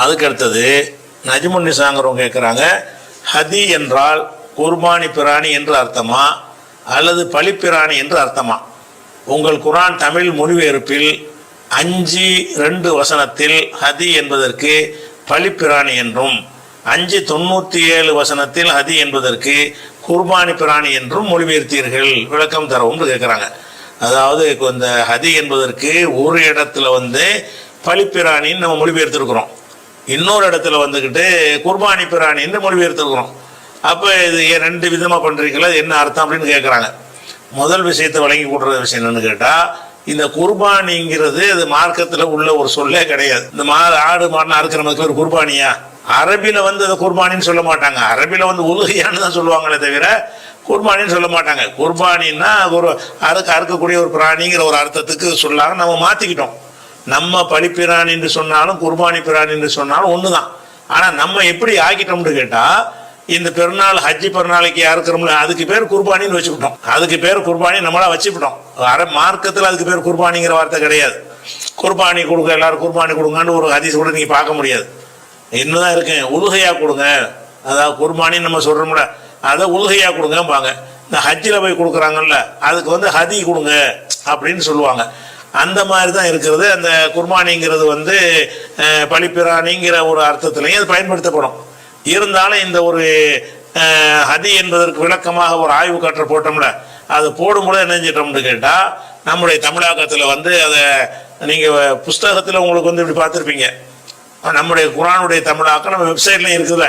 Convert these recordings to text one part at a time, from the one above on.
அதுக்கு அடுத்தது நஜ்முன்னிசாங்கிறவங்க கேட்குறாங்க, ஹதி என்றால் குர்பானி பிராணி என்று அர்த்தமா அல்லது பலிப்பிராணி என்று அர்த்தமா? உங்கள் குர்ஆன் தமிழ் மொழிபெயர்ப்பில் 5:2 வசனத்தில் ஹதி என்பதற்கு பலிப்பிராணி என்றும் 5:97 வசனத்தில் ஹதி என்பதற்கு குர்பானி பிராணி என்றும் மொழிபெயர்த்தீர்கள், விளக்கம் தரவும் கேட்குறாங்க. அதாவது இந்த ஹதி என்பதற்கு ஒரு இடத்துல பலிப்பிராணின்னு நம்ம மொழிபெயர்த்திருக்கிறோம், இன்னொரு இடத்துல வந்துக்கிட்டு குர்பானி பிராணின்னு மொழிபெயர்த்திருக்கிறோம். அப்போ இது 2 விதமாக பண்ணுறீங்களா, என்ன அர்த்தம் அப்படின்னு கேட்குறாங்க. முதல் விஷயத்தை வழங்கி கொடுக்குற விஷயம் என்னன்னு கேட்டால், இந்த குர்பானிங்கிறது அது மார்க்கத்தில் உள்ள ஒரு சொல்லே கிடையாது. இந்த ஆடு மாடுனா அறுக்கிறவங்களுக்கு ஒரு குர்பானியா? அரபியில் அதை குர்பானின்னு சொல்ல மாட்டாங்க. அரபியில் உலுஹியான்னு தான் சொல்லுவாங்களே தவிர குர்பானின்னு சொல்ல மாட்டாங்க. குர்பானின்னா ஒரு அறுக்கக்கூடிய ஒரு பிராணிங்கிற ஒரு அர்த்தத்துக்கு சொல்லாங்க. நம்ம மாற்றிக்கிட்டோம். நம்ம பலிப்பிராணி என்று சொன்னாலும் குர்பானி பிராணி என்று சொன்னாலும் ஒன்று தான். ஆனால் நம்ம எப்படி ஆக்கிட்டோம்னு கேட்டால், இந்த பெருநாள் ஹஜ்ஜி பெருநாளைக்கு அறுக்கிறோம்ல, அதுக்கு பேர் குர்பானின்னு வச்சுக்கிட்டோம். அதுக்கு பேர் குர்பானி நம்மளா வச்சுக்கிட்டோம். மார்க்கத்தில் அதுக்கு பேர் குர்பானிங்கிற வார்த்தை கிடையாது. குர்பானி கொடுங்க, எல்லாரும் குர்பானி கொடுங்கன்னு ஒரு ஹதீஸ் கூட நீங்கள் பார்க்க முடியாது. என்னதான் இருக்கு, உலுகையா கொடுங்க, அதாவது குர்பானின்னு நம்ம சொல்கிறோம்ல, அதை உலுகையா கொடுங்கம்பாங்க. இந்த ஹஜ்ஜில் போய் கொடுக்குறாங்கல்ல, அதுக்கு ஹதி கொடுங்க அப்படின்னு சொல்லுவாங்க. அந்த மாதிரி தான் இருக்கிறது. அந்த குர்பானிங்கிறது பலிப்பிராணிங்கிற ஒரு அர்த்தத்துலையும் அது பயன்படுத்தப்படும். இருந்தாலும் இந்த ஒரு ஹதி என்பதற்கு விளக்கமாக ஒரு ஆய்வு கட்டுரை போட்டோம்ல, அது போடும்போது என்ன செஞ்சிட்டோம்னு கேட்டால், நம்முடைய தமிழாக்கத்தில் அதை நீங்கள் புஸ்தகத்தில் உங்களுக்கு இப்படி பார்த்துருப்பீங்க. நம்முடைய குர்ஆனுடைய தமிழாக்கம் நம்ம வெப்சைட்லையும் இருக்குதுல்ல,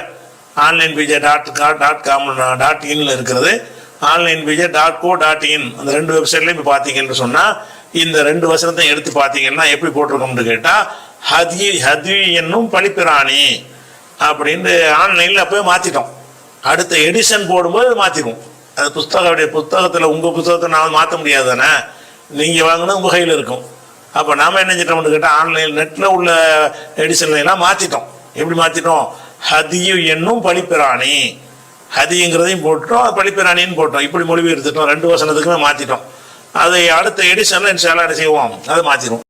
onlinebj.com.in இருக்கிறது, onlinebj.co.in, அந்த 2 வெப்சைட்லையும் இப்போ பார்த்தீங்கன்னு சொன்னால் இந்த 2 வசனத்தை எடுத்து பார்த்தீங்கன்னா எப்படி போட்டிருக்கோம்னு கேட்டால், ஹதி என்னும் பலிப்பிராணி அப்படின்னு ஆன்லைனில் அப்போயே மாற்றிட்டோம். அடுத்த எடிஷன் போடும்போது மாற்றிடுவோம். அது புத்தகத்தில் உங்கள் புத்தகத்தை நான் மாற்ற முடியாது தானே, நீங்கள் வாங்கினா உங்கள் கையில் இருக்கும். அப்போ நாம் என்ன செஞ்சிட்டோம்னு கேட்டால், ஆன்லைன் நெட்டில் உள்ள எடிஷன்லாம் மாற்றிட்டோம். எப்படி மாற்றிட்டோம்? ஹதியு என்னும் பலிப்பிராணி, ஹதிங்கிறதையும் போட்டோம், பலிப்பிராணின்னு போட்டோம். இப்படி மொழிபெயர்த்துட்டோம். 2 வசனத்துக்குமே மாற்றிட்டோம். அதை அடுத்த எடிஷனில் இன்ஷா அல்லாஹ் என்ன செய்வோம், அதை மாற்றிடுவோம்.